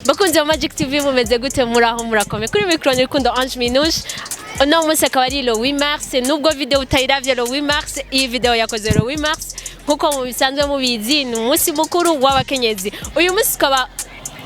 bakunze Magic TV mumeze gute muraho murakome kuri micro ni Rukundo Ange Minouche no munsi akaba ari le 8 mars nubwo video utayiravye le 8 mars iyi video yakoze le 8 mars nkuko mu bisanzwe mubizi ni umunsi mukuru w'abakenyezi uyu munsi tukaba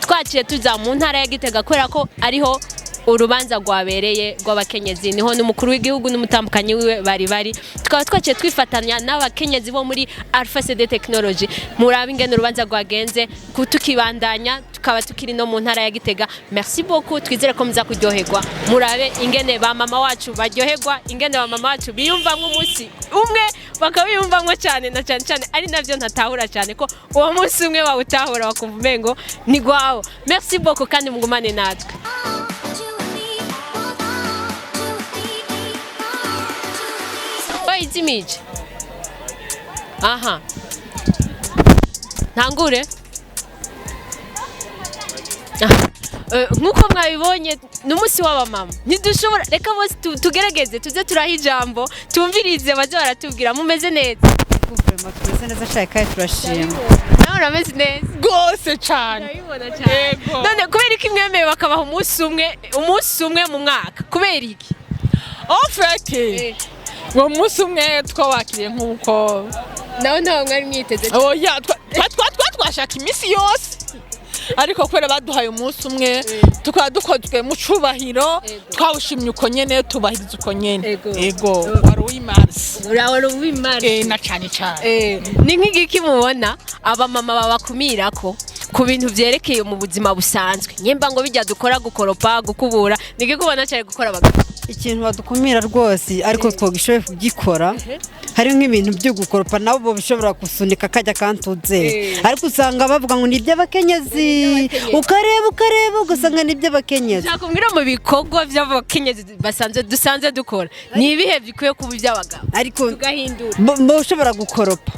twaciye tuza mu ntara ya Gitega kubera ko ariho urubanza rwabereye rw'abakenyezi niho n'umukuru w'igihugu n'umutambukanyi wiwe bari tukaba twaciye twifatanya n'abakenyezi bo muri Alpha CD Technology murabe ingene urubanza rwagenze kutukibandanya tukaba tukiri no mu ntara ya Gitega merci beaucoup twizere ko muza kuryoherwa murabe ingene ba mama wacu baryoherwa ingene ba mama wacu biyumvamwe umunsi umwe bakabiyumvamwe cyane na cyane ari navyo ntatahura cyane ko uwo munsi umwe bawutahura bakumva umengo ni gwawo merci beaucoup kandi mugumane natwe Image. Aha. Ntangure. Nkuko mwabibonye n'umunsi w'abamama. Ntidushobora reka bose tugerageze tuze turaha ijambo tumvirize baje baratubwira mumeze neza. Vraiment tumeze neza cyane turashima. Nawe urameze neza. Gose cyane. Ndabibona cyane. None kubera iki mwemeye bakabaha umunsi umwe mu mwaka? Kubera iki? En fait. Ngo musi umwe twawakiriye nk'uko naho mwari mwiteze oya twashaka imisi yose ariko kwera baduhaye umunsi umwe tukaba dukozwe mu cubahiro twawushimye uko nyene tubahiriza uko nyene ego wari Mars na cyane ni nk'igiki mubona aba mama babakumirako ku bintu vyerekeye mu buzima busanzwe nyemba ngo bijya dukora gukoropa gukubura nige kubona cyane gukora abagabo ikintu badukumira rwose ariko twogishoye kugikora hari nk'ibintu byo gukoropa nabo bishobora gusunika kajya kantuze ariko usanga bavuga ngo ni iby'abakenyezi ukareba ugasanga ni iby'abakenyezi nakumbwira mu bikorwa by'abakenyezi dusanze dukora ni ibihe bikwiye kuba iby'abagabo ariko tugahindura bo ushobora gukoropa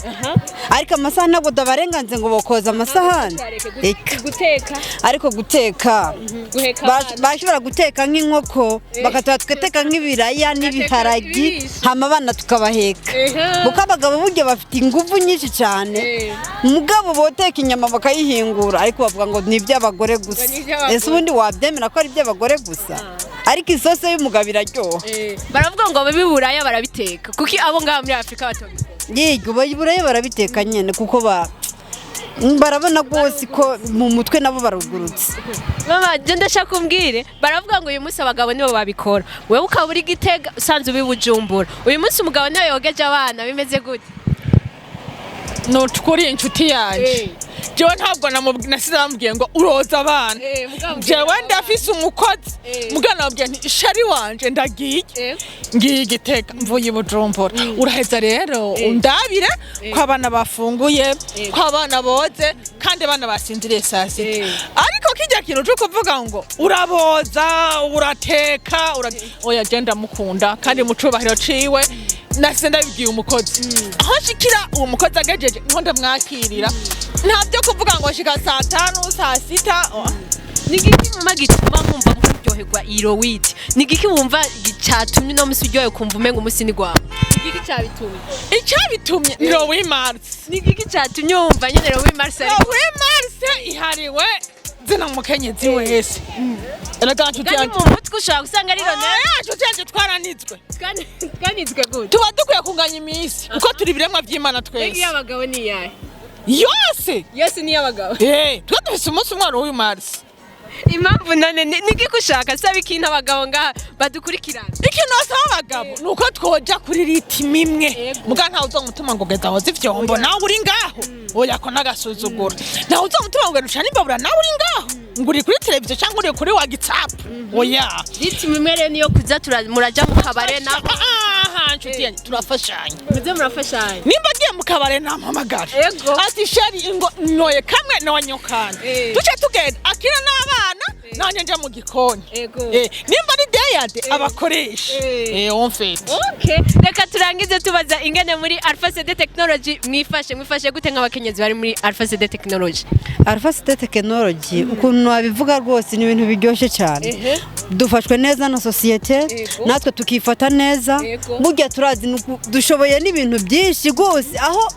ariko amasaha ntabwo dabarenganze ngo bokoza amasahani guteka ariko guteka bashobora guteka nk'inkoko bakatwa tukateka nk'ibiraya n'ibiharagi hama abana tukabaheka kuko abagabo burya bafite ingufu nyinshi cyane umugabo boteka inyama bakayihingura ariko bavuga ngo ni iby'abagore gusa ese ubundi wabyemera ko ari iby'abagore gusa ariko isose y'umugabo iraryoha baravuga ngo ababiburaya barabiteka kuko abo ngaho muri Afrika batobikora yego bayiburaya barabiteka nyene kuko barabona rwose ko mu mutwe nabo barugurutse mama je ndashaka umbwire baravuga ngo uyu munsi abagabo nibo babikora wewe ukaba uri Gitega usanze ubibujumbura uyu munsi umugabo niwe yogeje abana bimeze gute no tukuri inshuti yanje jewe ntabwo nasize bambwiye ngo uroza abana jewe ndafise umukozi mugana nabwiye nti shari wanje ndagiye ngiye Gitega mvuye Bujumbura uraheza rero undabire ko abana bafunguye ko abana boze kandi abana basinziriye sasita ariko kijya kintu cyo kuvuga ngo uraboza urateka oya je ndamukunda kandi mucubahiro ciwe nase ndabibwiye umukozi aho shikira uwo mukozi agejeje niho ndamwakirira ntabyo kuvuga ngo shika saa 5 saa 6 nigiki mama gituma mwumva muryoherwa irowiti nigiki wumva gicatumye no musi uryoye kumva umenga umusi ni gwawe nigiki cabitumye icabitumye ni Rowi Mars nigiki catumye wumva nyene Rowi Mars ihariwe zina mukenyezi wese Gani mu mutwe ushaka usanga ari rone yacu cyanje twaranitswe kanitswe gute tuba dukwiye kunganya imisi uko turi biremwa by'Imana twese y'abagabo ni yahe yose ni y'abagabo twa dufise umunsi umwe Rowi Mars impamvu none niki kushaka saba ikintu abagabo ngaha badukurikirana ikintu asaba abagabo nuko twoja kuri ritimi imwe muga ntawe uzomutuma ngo geza hoze ivyombo nawe uri ngaho oya ko nagasuzugura ntawe uzomutuma ngo rushana imbabura nawe uri ngaho nguri kuri televiziyo cyangwa uri kuri WhatsApp oya ritimi imwe rero niyo kuza muraja mu kabare nabo nshuti yanjye turafashanya muze murafashanya nimba giye mu kabare nampamagara ati sheri ngo nyoye kamwe n'abanyokana duce tugenda akira n'abana nanye nje mu gikoni nimba ari deyade abakoresha okay reka turangize tubaza ingene muri Alpha CD Technology mwifashe gute nk'abakenyezi bari muri Alpha CD Technology Alpha CD Technology ukuntu abivuga rwose ni ibintu biryoshye cyane dufashwe neza na societe natwe tukifata neza burya turazi dushoboye n'ibintu byinshi rwose aho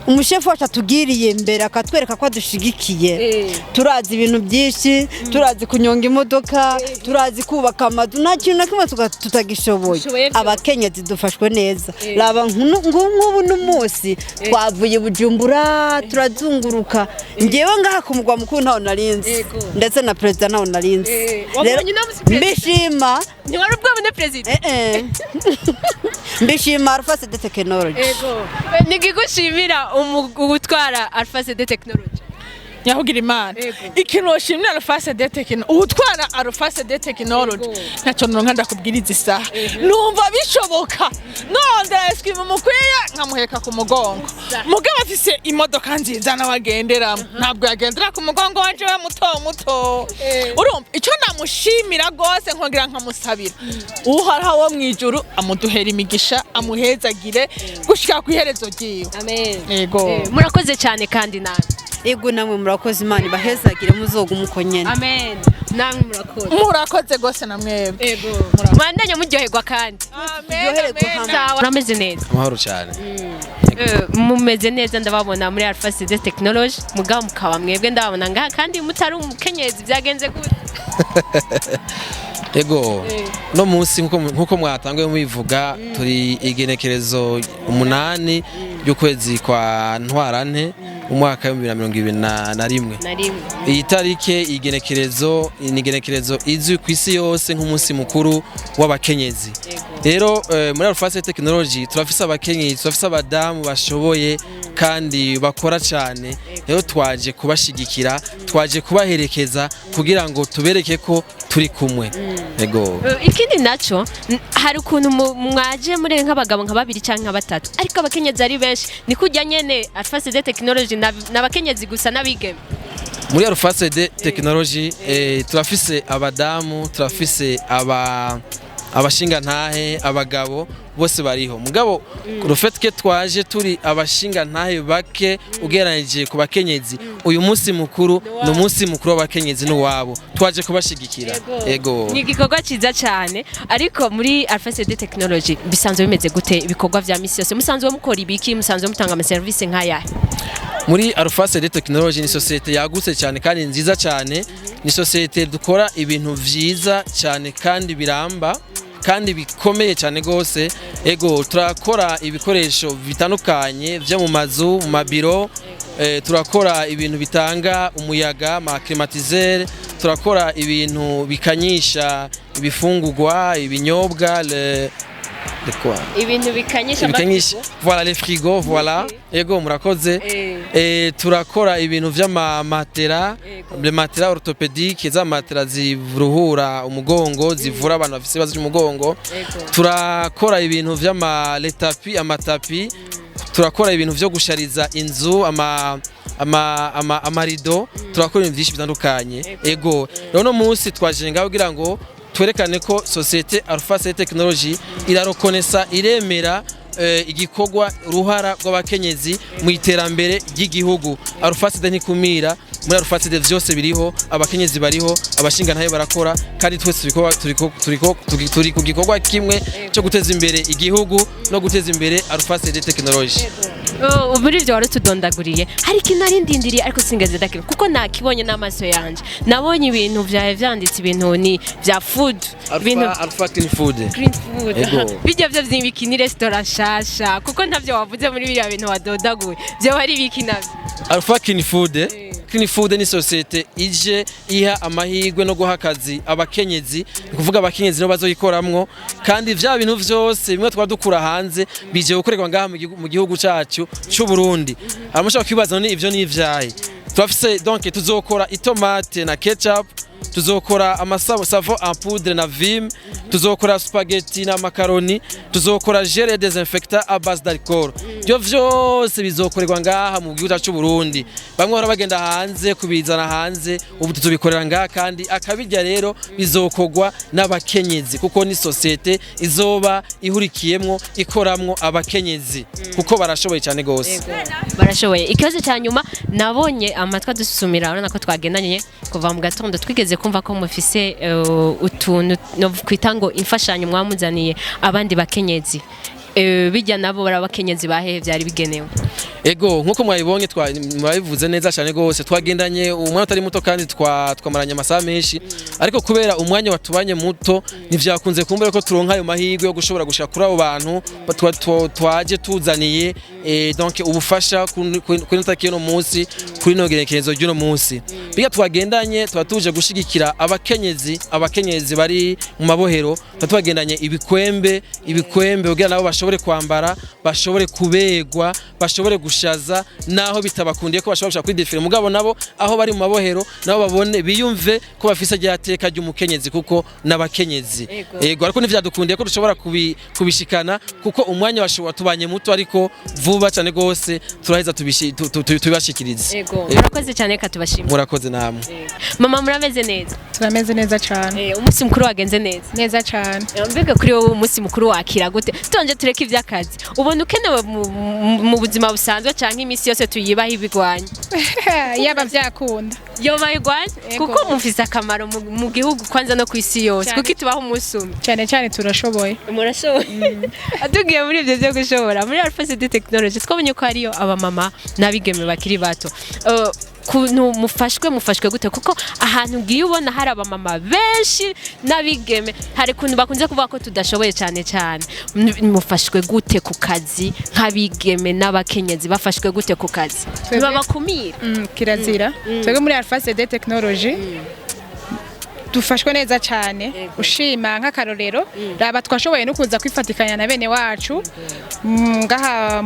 umushefu wacu atugiriye imbere akatwereka ko adushigikiye turazi ibintu byinshi turazi kunyonga imodoka turazi kubaka amazu nta kintu na kimwe tutagishoboye abakenyezi dufashwe neza raba nk'ubu n'umunsi twavuye Bujumbura turazunguruka ngewe ngaha ku mugwa mukuru ntaho narinzi ndetse na perezida ntaho narinzi mbishima ntiwari ubwabone perezida mbishima Alpha CD Technology nigigushimira gutwara Alpha CD Technology nyahugira imana ikintu washimira Alpha CD Technology utwara Alpha CD Technology ntacyo nonka ndakubwiriza isaha numva bishoboka none eskimo mukwiye nkamuheka ku mugongo mugabo afise imodoka nziza nabagenderamo ntabwo yagendera ku mugongo wanje we muto urumva icyo namushimira gose nkongera nkamusabira uharaho wo mwijuru amuduhera imigisha amuhezagire gushika ku iherezo ryiwe amen yego murakoze cyane kandi nawe ego namwe murakoze Imana ibahezagire muzoga umuko nyene amen namwe murakoze gose namwebwe ego mwandanye muryoherwa kandi amen urameze neza amahoro cyane mumeze neza ndababona muri Alpha CD Technology mugabo mukaba mwebwe ndababona ngaha kandi mutari umukenyezi byagenze gute ego no munsi nkuko mwatanguye mubivuga turi igenekerezo 8 y'ukwezi kwa ntwarante umwaka wa 2021 iyi tarike igenekerezo ni igenekerezo izwi ku isi yose nk'umunsi mukuru w'abakenyezi rero muri Alpha CD Technology turafise abakenyezi turafise abadamu bashoboye kandi bakora cyane rero twaje kubashigikira twaje kubaherekeza kugira ngo tubereke ko turi kumwe ego ikindi naco hari ukuntu mwaje muri nk'abagabo nka babiri cyangwa batatu ariko abakenyezi ari benshi ni kujya nyene Alpha CD Technology n'abakenyezi gusa n'abigeme muri Alpha CD Technology turafise abadamu turafise abashinga ntahe abagabo bose bariho mugabo rufetke twaje turi abashinga ntahe bake ugeranije ku bakenyezi uyu munsi mukuru no munsi mukuru w'abakenyezi n'uwabo twaje kubashigikira ego ni igikorwa ciza cyane ariko muri Alpha CD Technology bisanzwe bimeze gute ibikorwa vya misi yose musanzwe mukora ibiki musanzwe mutanga ama service nk'aya muri Alpha CD Technology ni societe yagutse cyane kandi nziza cyane ni societe dukora ibintu vyiza cyane kandi biramba kandi bikomeye cyane gose ego turakora ibikoresho bitandukanye byo mu mazu mu mabiro turakora ibintu bitanga umuyaga ma climatiseur turakora ibintu bikanyisha ibifungurwa ibinyobwa ibintu bikanyisha voilà les frigos voilà ego murakoze turakora ibintu vy'amamatera les matera orthopédiques za matera ziruhura umugongo zivura abantu bafite ibibazo by'umugongo turakora ibintu vy'ama les tapis amatapi turakora ibintu vyo gushariza inzu amarido turakora ibintu byinshi bitandukanye ego rero no munsi twaje ngaho kugira ngo twerekane ko societe Alpha CD Technology irarokonesa iremera igikorwa ruhara rw'abakenyezi mu iterambere ry'igihugu Alpha CD ntikumira muri Alpha CD vyose biriho abakenyezi bariho abashinga ntaye barakora kandi twese turi ku gikorwa kimwe cyo guteza imbere igihugu no guteza imbere Alpha CD Technology muri ivyo warutudondaguriye hari ikintu narindindiriye ariko singeze dakira kuko nakibonye n'amaso yanje nabonye ibintu vyawe vyanditse ibintu ni vya food Alpha Clean Food bijya vyo vy'ibiki ni restaurant shasha kuko ntavyo wavuze muri biriya bintu wadodaguye vyo hari ibiki navyo Alpha Clean Food Clean Food ni societe ije iha amahirwe no guha akazi abakenyezi kuvuga abakenyezi no bazoyikoramwo kandi vya bintu vyose bimwe twadukura hanze bije gukorerwa ngaha mu gihugu cyacu cy'u Burundi amushaka kwibaza ni ivyo ni ivyaye twafise donc tuzokora itomate na ketchup tuzokora savon en poudre na vim tuzokora spaghetti na macaroni tuzokora gel désinfectant à base d'alcool byo vyose bizokorerwa ngaha mu gihugu cyacu Burundi bamwe bara bagenda hanze kubizana hanze ubu tuzobikorera ngaha kandi akabirya rero bizokogwa n'abakenyezi kuko ni societe izoba ihurikiyemwo ikoramwo abakenyezi kuko barashoboye cyane gose barashoboye ikibazo cya nyuma nabonye amatwa dusumira urabona ko twagendanye kuva mu gatondo twigeze kumva ko mufise utuntu no kwita ngo imfashanyo mwamuzaniye abandi bakenyezi bijya nabo barabakenyezi bahehe byari bigenewe. Ego nkuko mwabibonye mwabivuze neza cyane gose twagendanye umwanya utari muto kandi twamaranye amasaha menshi ariko kubera umwanya watubanye muto ntivyakunze kumbere ko turonka ayo mahirwe yo gushobora gushika kuri abo bantu twaje tuzaniye donc ubufasha kuri ntakiye no munsi kuri no gerekezo ry'uno munsi biga twagendanye twatuje gushigikira abakenyezi bari mu mabohero twagendanye ibikwembe kugira nabo bashobore kwambara bashobore kubegwa bashobore gushaza naho bitabakundiye ko bashobora kuri defile mugabo nabo aho bari mu mabohero nabo babone biyumve ko bafise ryateka ry'umukenyezi kuko nabakenyezi yego ariko nivyadukundiye ko dushobora kubishikana kuko umwanya washobora tubanye muto ariko vuba cyane gose turaheza tubashikirize yego murakoze cyane ka tubashimira murakoze namwe mama murameze neza turameze neza cyane umunsi mukuru wagenze neza cyane mbega kuri wowe umunsi mukuru wakira gute tonje tureke ivy'akazi ubona ukenewe mu buzima busanzwe canke imisi yose tuyibaho ibigwanya yaba vyakunda yoba igwanya kuko mufise akamaro mu gihugu kwanza no kwisi yose kuko itubaho umunsi umwe cyane turashoboye murashoboye atugiye muri ivyo byo gushobora muri Alpha CD Technology twabonye ko hariyo abamama n'abigeme bakiri bato kuntu mufashwe gute kuko ahantu ngiye ubona hari abamama benshi n'abigeme hari kuntu bakunze kuvuga ko tudashoboye cyane mufashwe gute ku kazi nk'abigeme n'abakenyezi bafashwe gute ku kazi babakumira kirazira twebwe muri Alpha CD Technology dufashwe neza cyane ushima nk'akarorero raba twashoboye no kuza kwifatikanya na bene wacu ngaha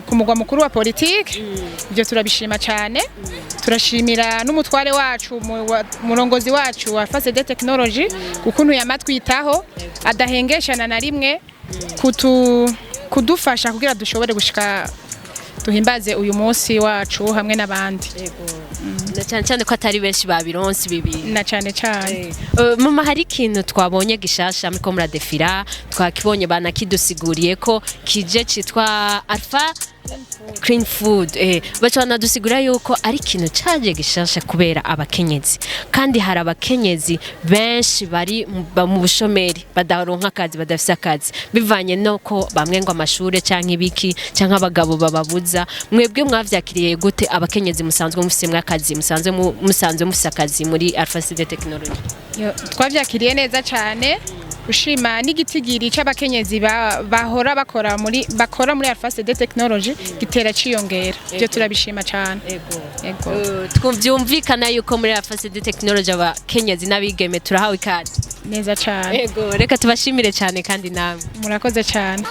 ku mugwa mukuru wa politike ibyo turabishima cyane turashimira n'umutware wacu murongozi wacu wa Alpha CD Technology ukuntu yamatwitaho adahengeshana na rimwe kudufasha kugira dushobore gushika tuhimbaze uyu munsi wacu hamwe n'abandi na cyane ko atari benshi babironse bibiri na cyane mama hari ikintu twabonye gishasha muri ko muradefira twakibonye banakidusiguriye ko kije citwa Alpha Clean Food bacana dusigura yuko ari ikintu caje gishasha kubera abakenyezi kandi hari abakenyezi benshi bari mu bushomeri badaronka akazi badafise akazi bivanye noko bamwe ngo amashure canke ibiki canke abagabo bababuza mwebwe mwavyakiriye gute abakenyezi musanzwe mufise mwakazi musanzwe mufise akazi muri Alpha CD Technology twavyakiriye neza cyane ushima n'igitigiri c'abakenyezi bahora bakora muri Alpha CD Technology gitera ciyongera byo turabishima cyane yego twumvikana yuko muri Alpha CD Technology abakenyezi n'abigeme turahawe ikaze neza cyane yego reka tubashimire cyane kandi namwe murakoze cyane